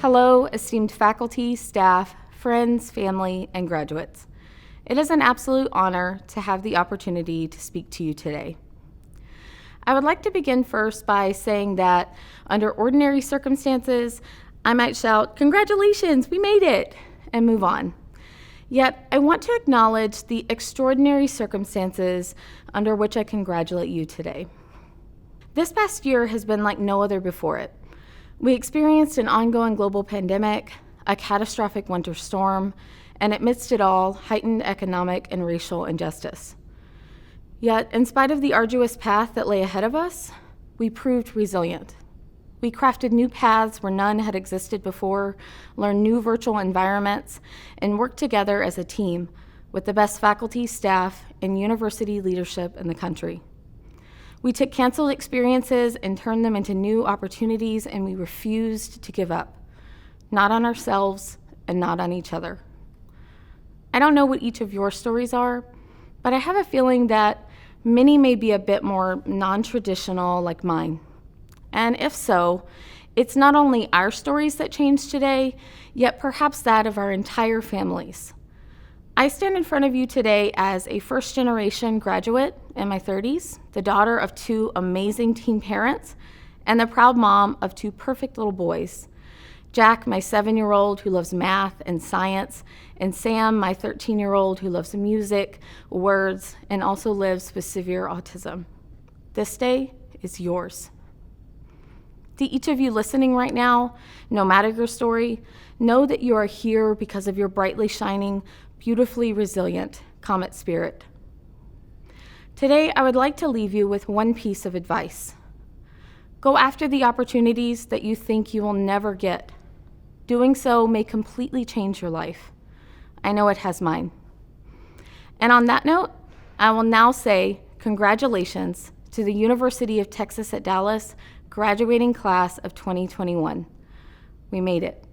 Hello, esteemed faculty, staff, friends, family, and graduates. It is an absolute honor to have the opportunity to speak to you today. I would like to begin first by saying that under ordinary circumstances, I might shout, "Congratulations, we made it," and move on. Yet, I want to acknowledge the extraordinary circumstances under which I congratulate you today. This past year has been like no other before it. We experienced an ongoing global pandemic, a catastrophic winter storm, and amidst it all, heightened economic and racial injustice. Yet, in spite of the arduous path that lay ahead of us, we proved resilient. We crafted new paths where none had existed before, learned new virtual environments, and worked together as a team with the best faculty, staff, and university leadership in the country. We took canceled experiences and turned them into new opportunities, and we refused to give up, not on ourselves and not on each other. I don't know what each of your stories are, but I have a feeling that many may be a bit more non-traditional like mine. And if so, it's not only our stories that changed today, yet perhaps that of our entire families. I stand in front of you today as a first-generation graduate in my 30s, the daughter of two amazing teen parents, and the proud mom of two perfect little boys. Jack, my 7-year-old who loves math and science, and Sam, my 13-year-old who loves music, words, and also lives with severe autism. This day is yours. To each of you listening right now, no matter your story, know that you are here because of your brightly shining, beautifully resilient Comet spirit. Today, I would like to leave you with one piece of advice. Go after the opportunities that you think you will never get. Doing so may completely change your life. I know it has mine. And on that note, I will now say congratulations to the University of Texas at Dallas graduating class of 2021. We made it.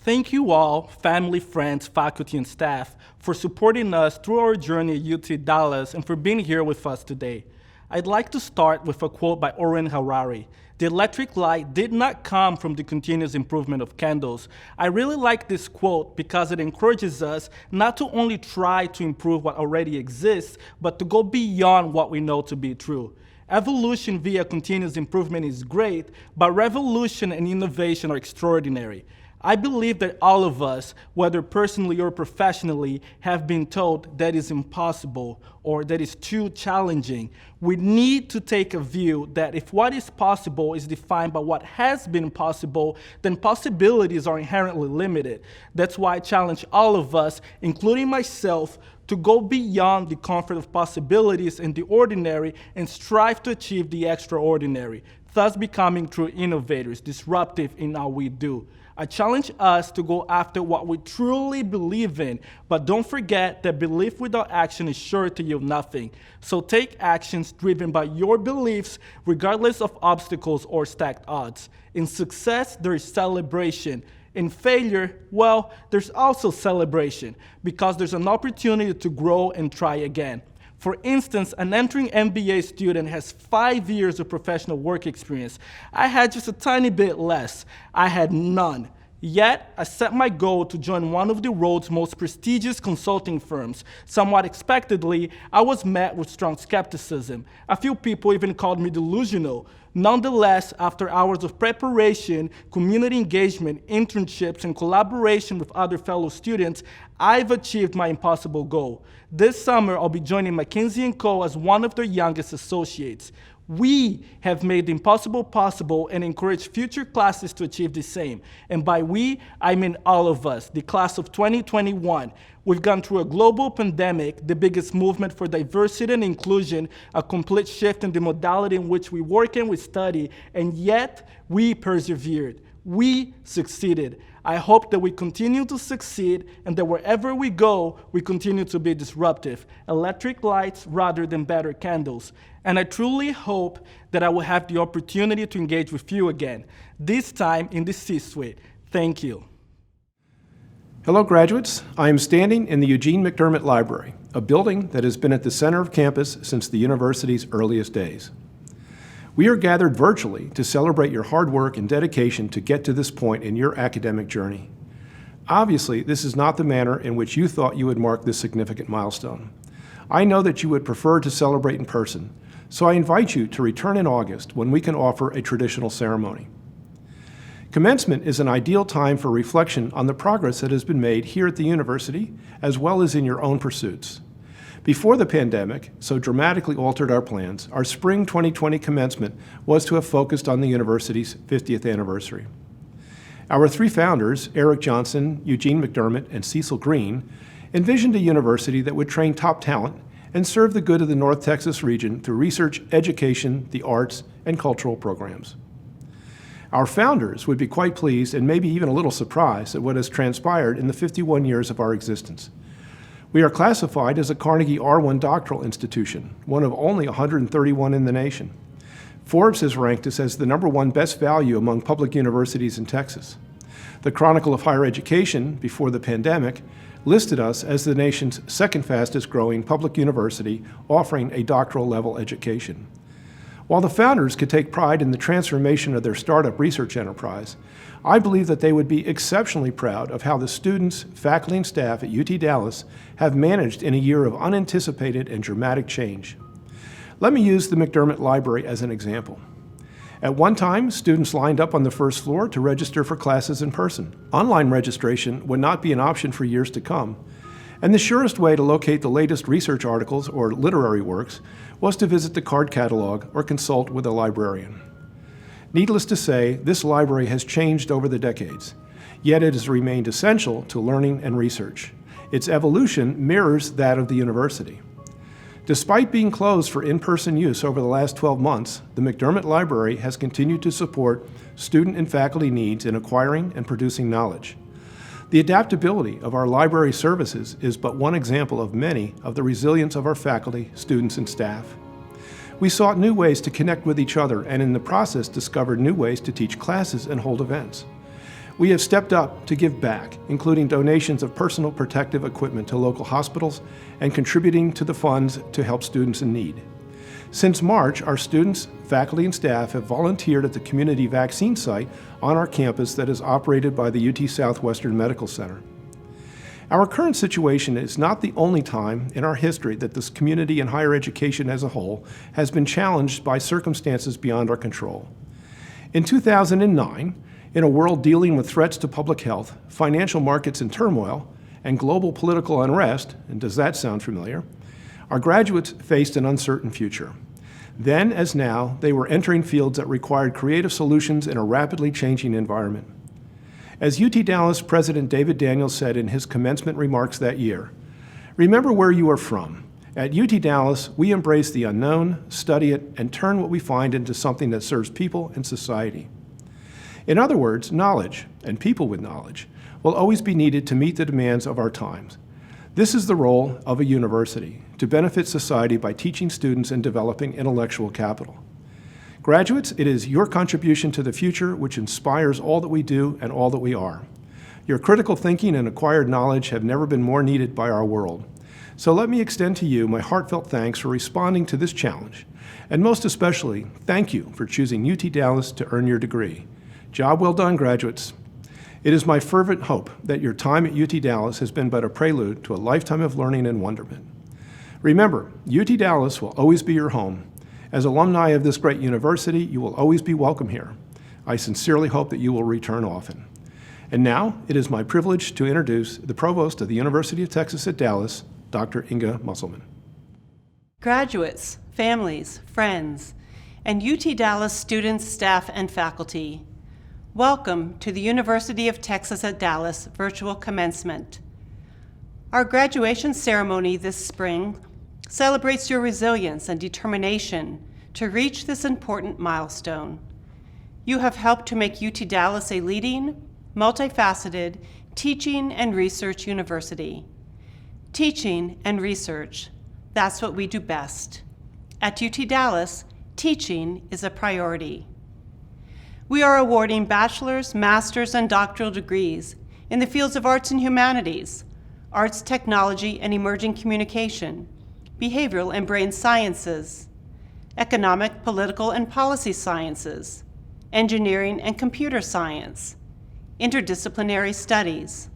Thank you all, family, friends, faculty, and staff, for supporting us through our journey at UT Dallas and for being here with us today. I'd like to start with a quote by Orrin Harari. "The electric light did not come from the continuous improvement of candles." I really like this quote because it encourages us not to only try to improve what already exists, but to go beyond what we know to be true. Evolution via continuous improvement is great, but revolution and innovation are extraordinary. I believe that all of us, whether personally or professionally, have been told that is impossible or that is too challenging. We need to take a view that if what is possible is defined by what has been possible, then possibilities are inherently limited. That's why I challenge all of us, including myself, to go beyond the comfort of possibilities and the ordinary and strive to achieve the extraordinary, thus becoming true innovators, disruptive in all we do. I challenge us to go after what we truly believe in, but don't forget that belief without action is sure to yield nothing. So take actions driven by your beliefs, regardless of obstacles or stacked odds. In success, there is celebration. In failure, well, there's also celebration, because there's an opportunity to grow and try again. For instance, an entering MBA student has 5 years of professional work experience. I had just a tiny bit less. I had none. Yet, I set my goal to join one of the world's most prestigious consulting firms. Somewhat expectedly, I was met with strong skepticism. A few people even called me delusional. Nonetheless, after hours of preparation, community engagement, internships, and collaboration with other fellow students, I've achieved my impossible goal. This summer, I'll be joining McKinsey & Co. as one of their youngest associates. We have made the impossible possible and encourage future classes to achieve the same. And by we, I mean all of us, the class of 2021. We've gone through a global pandemic, the biggest movement for diversity and inclusion, a complete shift in the modality in which we work and we study, and yet we persevered. We succeeded. I hope that we continue to succeed and that wherever we go, we continue to be disruptive. Electric lights rather than better candles. And I truly hope that I will have the opportunity to engage with you again, this time in the C-suite. Thank you. Hello, graduates. I am standing in the Eugene McDermott Library, a building that has been at the center of campus since the university's earliest days. We are gathered virtually to celebrate your hard work and dedication to get to this point in your academic journey. Obviously, this is not the manner in which you thought you would mark this significant milestone. I know that you would prefer to celebrate in person, so I invite you to return in August when we can offer a traditional ceremony. Commencement is an ideal time for reflection on the progress that has been made here at the university, as well as in your own pursuits. Before the pandemic so dramatically altered our plans, our spring 2020 commencement was to have focused on the university's 50th anniversary. Our three founders, Eric Johnson, Eugene McDermott, and Cecil Green, envisioned a university that would train top talent and serve the good of the North Texas region through research, education, the arts, and cultural programs. Our founders would be quite pleased and maybe even a little surprised at what has transpired in the 51 years of our existence. We are classified as a Carnegie R1 doctoral institution, one of only 131 in the nation. Forbes has ranked us as the #1 best value among public universities in Texas. The Chronicle of Higher Education, before the pandemic, listed us as the nation's second fastest growing public university offering a doctoral level education. While the founders could take pride in the transformation of their startup research enterprise, I believe that they would be exceptionally proud of how the students, faculty, and staff at UT Dallas have managed in a year of unanticipated and dramatic change. Let me use the McDermott Library as an example. At one time, students lined up on the first floor to register for classes in person. Online registration would not be an option for years to come, and the surest way to locate the latest research articles or literary works was to visit the card catalog or consult with a librarian. Needless to say, this library has changed over the decades, yet it has remained essential to learning and research. Its evolution mirrors that of the university. Despite being closed for in-person use over the last 12 months, the McDermott Library has continued to support student and faculty needs in acquiring and producing knowledge. The adaptability of our library services is but one example of many of the resilience of our faculty, students, and staff. We sought new ways to connect with each other and in the process discovered new ways to teach classes and hold events. We have stepped up to give back, including donations of personal protective equipment to local hospitals and contributing to the funds to help students in need. Since March, our students, faculty, and staff have volunteered at the community vaccine site on our campus that is operated by the UT Southwestern Medical Center. Our current situation is not the only time in our history that this community and higher education as a whole has been challenged by circumstances beyond our control. In 2009, in a world dealing with threats to public health, financial markets in turmoil, and global political unrest, and does that sound familiar? Our graduates faced an uncertain future. Then, as now, they were entering fields that required creative solutions in a rapidly changing environment. As UT Dallas President David Daniels said in his commencement remarks that year, "Remember where you are from. At UT Dallas, we embrace the unknown, study it, and turn what we find into something that serves people and society." In other words, knowledge, and people with knowledge, will always be needed to meet the demands of our times. This is the role of a university, to benefit society by teaching students and developing intellectual capital. Graduates, it is your contribution to the future which inspires all that we do and all that we are. Your critical thinking and acquired knowledge have never been more needed by our world. So let me extend to you my heartfelt thanks for responding to this challenge, and most especially, thank you for choosing UT Dallas to earn your degree. Job well done, graduates. It is my fervent hope that your time at UT Dallas has been but a prelude to a lifetime of learning and wonderment. Remember, UT Dallas will always be your home. As alumni of this great university, you will always be welcome here. I sincerely hope that you will return often. And now, it is my privilege to introduce the Provost of the University of Texas at Dallas, Dr. Inga Musselman. Graduates, families, friends, and UT Dallas students, staff, and faculty, welcome to the University of Texas at Dallas virtual commencement. Our graduation ceremony this spring celebrates your resilience and determination to reach this important milestone. You have helped to make UT Dallas a leading, multifaceted teaching and research university. Teaching and research, that's what we do best. At UT Dallas, teaching is a priority. We are awarding bachelor's, master's, and doctoral degrees in the fields of arts and humanities, arts, technology, and emerging communication, behavioral and brain sciences, economic, political, and policy sciences, engineering and computer science, interdisciplinary studies,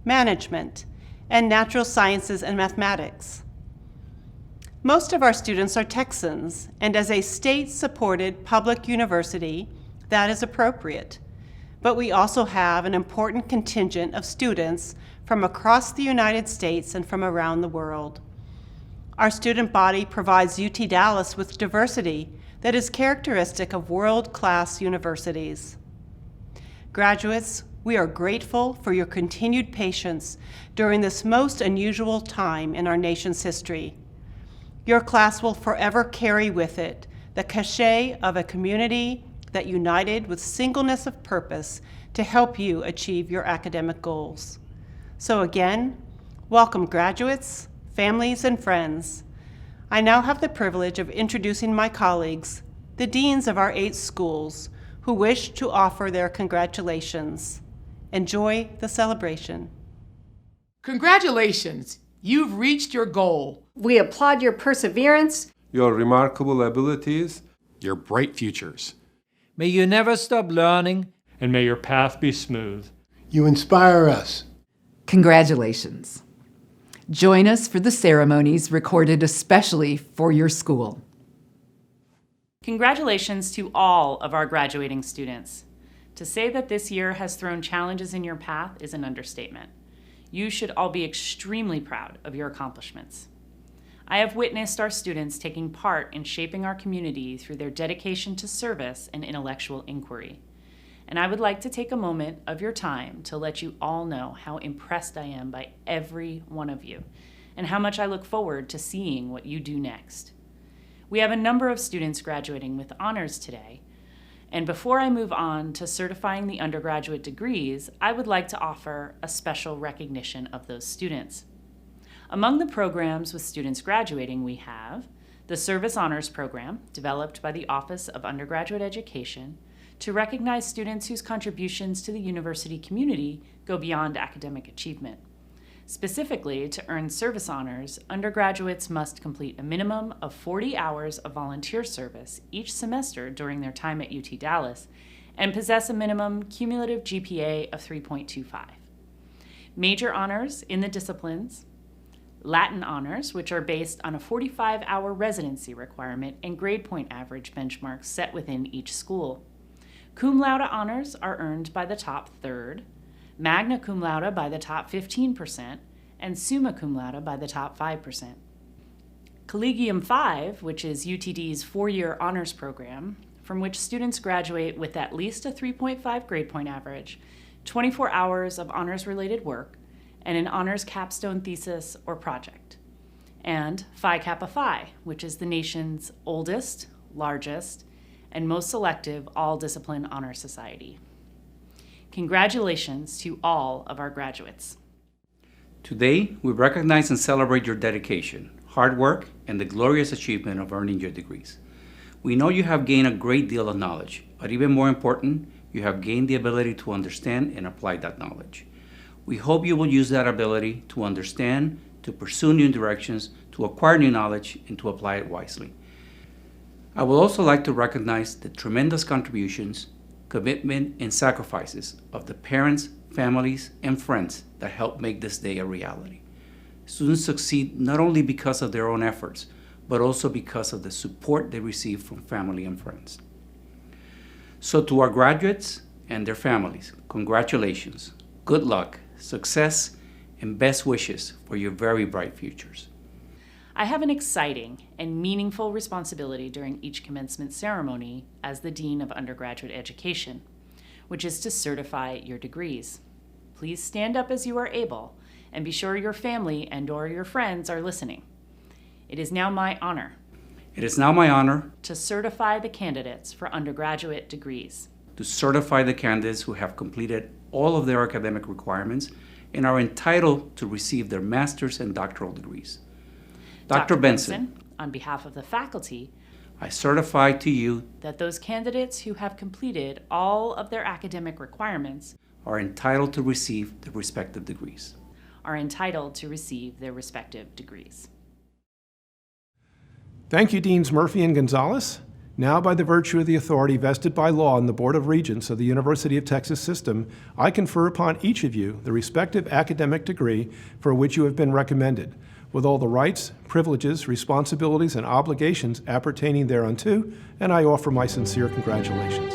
management, and natural sciences and mathematics. Most of our students are Texans, and as a state-supported public university, that is appropriate. But we also have an important contingent of students from across the United States and from around the world. Our student body provides UT Dallas with diversity that is characteristic of world-class universities. Graduates, we are grateful for your continued patience during this most unusual time in our nation's history. Your class will forever carry with it the cachet of a community that united with singleness of purpose to help you achieve your academic goals. So again, welcome graduates, families, and friends. I now have the privilege of introducing my colleagues, the deans of our 8 schools, who wish to offer their congratulations. Enjoy the celebration. Congratulations! You've reached your goal. We applaud your perseverance, your remarkable abilities, your bright futures. May you never stop learning, and may your path be smooth. You inspire us. Congratulations. Join us for the ceremonies recorded especially for your school. Congratulations to all of our graduating students. To say that this year has thrown challenges in your path is an understatement. You should all be extremely proud of your accomplishments. I have witnessed our students taking part in shaping our community through their dedication to service and intellectual inquiry. And I would like to take a moment of your time to let you all know how impressed I am by every one of you and how much I look forward to seeing what you do next. We have a number of students graduating with honors today, and before I move on to certifying the undergraduate degrees, I would like to offer a special recognition of those students. Among the programs with students graduating, we have the Service Honors Program, developed by the Office of Undergraduate Education to recognize students whose contributions to the university community go beyond academic achievement. Specifically, to earn service honors, undergraduates must complete a minimum of 40 hours of volunteer service each semester during their time at UT Dallas and possess a minimum cumulative GPA of 3.25. Major honors in the disciplines: Latin honors, which are based on a 45-hour residency requirement and grade point average benchmarks set within each school. Cum laude honors are earned by the top third, magna cum laude by the top 15%, and summa cum laude by the top 5%. Collegium 5, which is UTD's 4-year honors program, from which students graduate with at least a 3.5 grade point average, 24 hours of honors-related work, and an honors capstone thesis or project. And Phi Kappa Phi, which is the nation's oldest, largest, and most selective all-discipline honor society. Congratulations to all of our graduates. Today, we recognize and celebrate your dedication, hard work, and the glorious achievement of earning your degrees. We know you have gained a great deal of knowledge, but even more important, you have gained the ability to understand and apply that knowledge. We hope you will use that ability to understand, to pursue new directions, to acquire new knowledge, and to apply it wisely. I would also like to recognize the tremendous contributions, commitment, and sacrifices of the parents, families, and friends that help make this day a reality. Students succeed not only because of their own efforts, but also because of the support they receive from family and friends. So to our graduates and their families, congratulations, good luck, success, and best wishes for your very bright futures. I have an exciting and meaningful responsibility during each commencement ceremony as the Dean of Undergraduate Education, which is to certify your degrees. Please stand up as you are able and be sure your family and/or your friends are listening. It is now my honor. It is now my honor to certify the candidates for undergraduate degrees. To certify the candidates who have completed all of their academic requirements and are entitled to receive their master's and doctoral degrees. Dr. Benson, on behalf of the faculty, I certify to you that those candidates who have completed all of their academic requirements are entitled to receive their respective degrees. Thank you, Deans Murphy and Gonzalez. Now, by the virtue of the authority vested by law in the Board of Regents of the University of Texas System, I confer upon each of you the respective academic degree for which you have been recommended, with all the rights, privileges, responsibilities, and obligations appertaining thereunto, and I offer my sincere congratulations.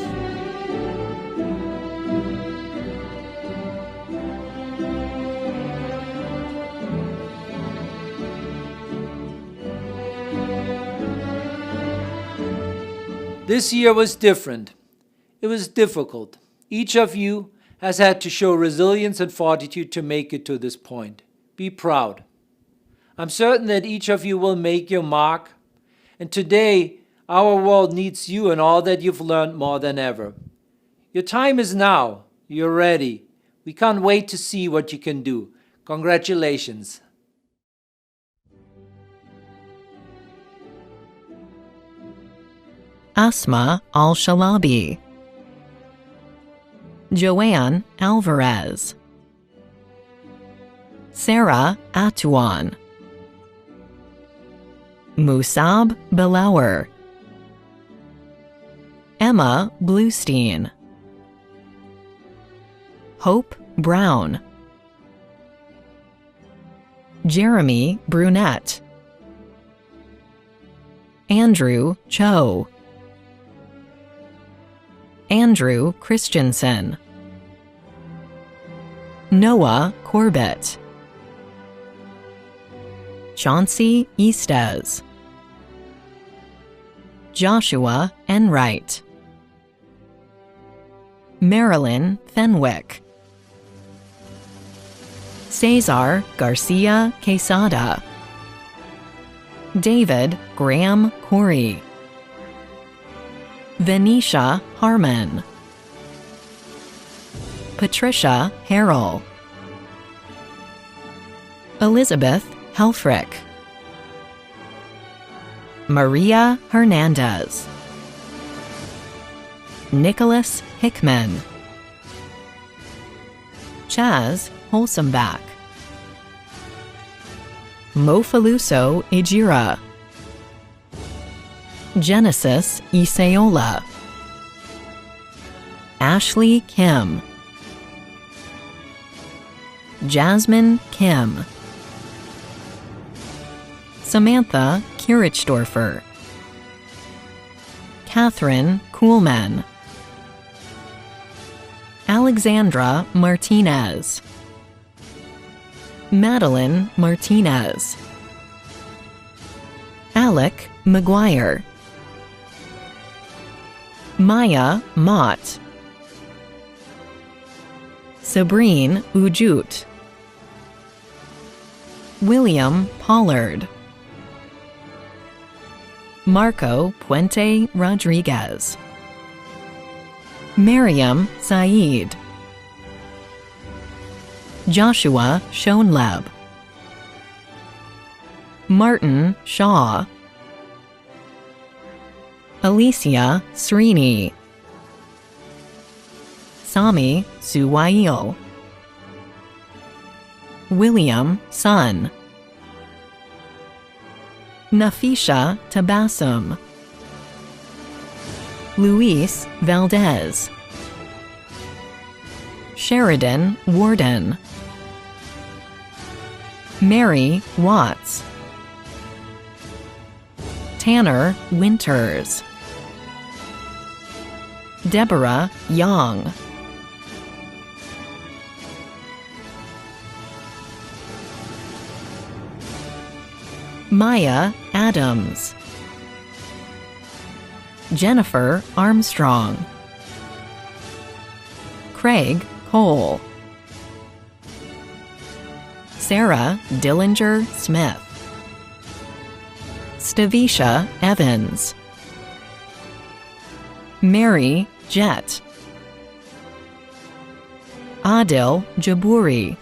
This year was different. It was difficult. Each of you has had to show resilience and fortitude to make it to this point. Be proud. I'm certain that each of you will make your mark, and today our world needs you and all that you've learned more than ever. Your time is now. You're ready. We can't wait to see what you can do. Congratulations. Asma Al-Shalabi, Joanne Alvarez, Sarah Atuan, Musab Belauer, Emma Bluestein, Hope Brown, Jeremy Brunette, Andrew Cho, Andrew Christensen, Noah Corbett, Chauncey Estes, Joshua Enright, Marilyn Fenwick, Cesar Garcia Quesada, David Graham Corey, Venetia Harmon, Patricia Harrell, Elizabeth Helfrich, Maria Hernandez, Nicholas Hickman, Chaz Holsomback, Mofaluso Ejira, Genesis Iseola, Ashley Kim, Jasmine Kim, Samantha Kirichdorfer, Catherine Kuhlman, Alexandra Martinez, Madeline Martinez, Alec McGuire, Maya Mott, Sabrine Ujut, William Pollard, Marco Puente Rodriguez, Miriam Saeed, Joshua Schoenleb, Martin Shaw, Alicia Srini, Sami Suwail, William Sun, Nafisha Tabassum, Luis Valdez, Sheridan Warden, Mary Watts, Tanner Winters, Deborah Young, Maya Adams, Jennifer Armstrong, Craig Cole, Sarah Dillinger Smith, Stavisha Evans, Mary Jett, Adil Jabouri,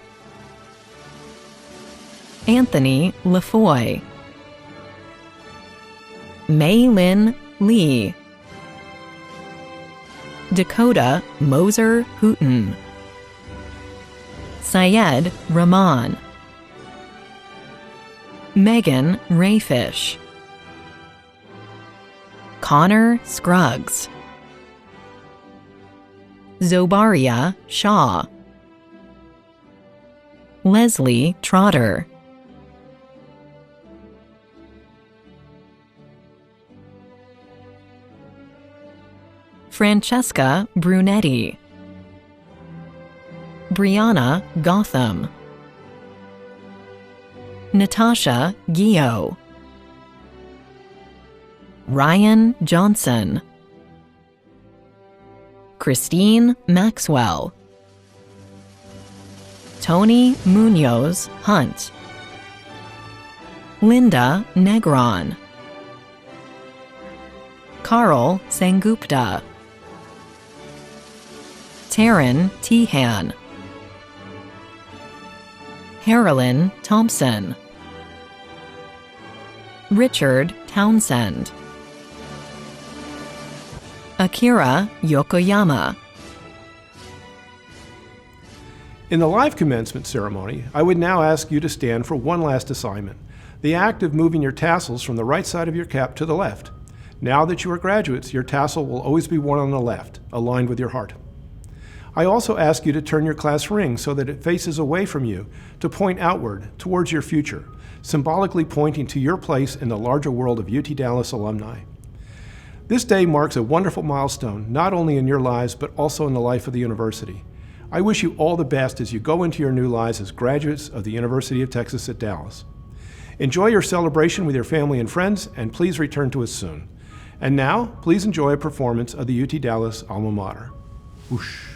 Anthony Lafoy, Mei Lin Lee, Dakota Moser Hooten, Syed Rahman, Megan Rayfish, Connor Scruggs, Zobaria Shaw, Leslie Trotter, Francesca Brunetti, Brianna Gotham, Natasha Gio, Ryan Johnson, Christine Maxwell, Tony Munoz Hunt, Linda Negron, Carl Sangupta, Taryn Tehan, Carolyn Thompson, Richard Townsend, Akira Yokoyama. In the live commencement ceremony, I would now ask you to stand for one last assignment, the act of moving your tassels from the right side of your cap to the left. Now that you are graduates, your tassel will always be worn on the left, aligned with your heart. I also ask you to turn your class ring so that it faces away from you to point outward towards your future, symbolically pointing to your place in the larger world of UT Dallas alumni. This day marks a wonderful milestone, not only in your lives, but also in the life of the university. I wish you all the best as you go into your new lives as graduates of the University of Texas at Dallas. Enjoy your celebration with your family and friends, and please return to us soon. And now, please enjoy a performance of the UT Dallas alma mater. Whoosh.